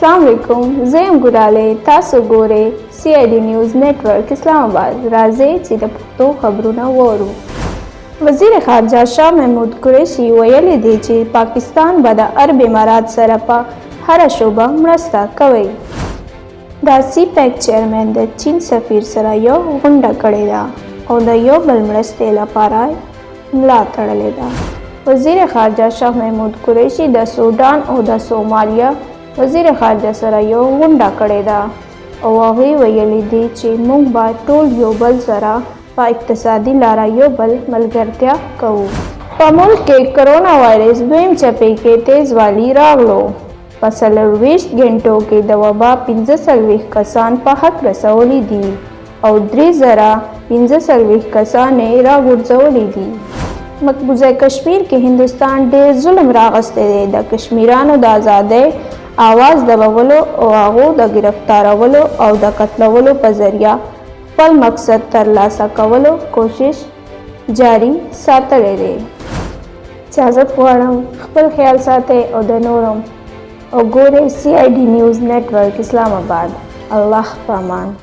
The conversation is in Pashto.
अस्सलाम वालेकुम ज़ेम गुडाले तासु गोरे CID न्यूज़ नेटवर्क इस्लामाबाद राजे چې د پښتو خبرونه وورو وزیر خارجه شاه محمود قریشي ویلي دی چې پاکستان به د عرب امارات سره په هره شوبه مرسته کوي. د CPEC چیرمن د چین سفیر سره یو غونډه کړې ده او د یو بل مرستې لپاره ملا تړلې ده. وزیر خارجه شاه محمود قریشي د سودان او د سومالیا وزیر خارجه سره یو غونډه کړې ده او هغوی ویلي دي چې موږ به ټول یو بل سره په اقتصادي لاره یو بل ملګرتیا کوو. په ملک کې کرونا وایرس دویم څپې کې تیزوالی راغلو. په 24 غنټو کې د وبا 45 کسان په حق رسولي دي او 3045 کسان یې راغورځولي دي. مقبوضه کشمیر کې هندوستان ډېر ظلم راغستی دی. د کشمیرانو د آزادۍ آواز دبولو او هغو د گرفتارولو او د قتلولو په ذریعه خپل مقصد ترلاسه کولو کوشش جاری ساتلی دی. اجازت غواړم خپل خیال ساتئ او د نورم او ګورئ CID نیوز نیټورک اسلام آباد. الله په امان.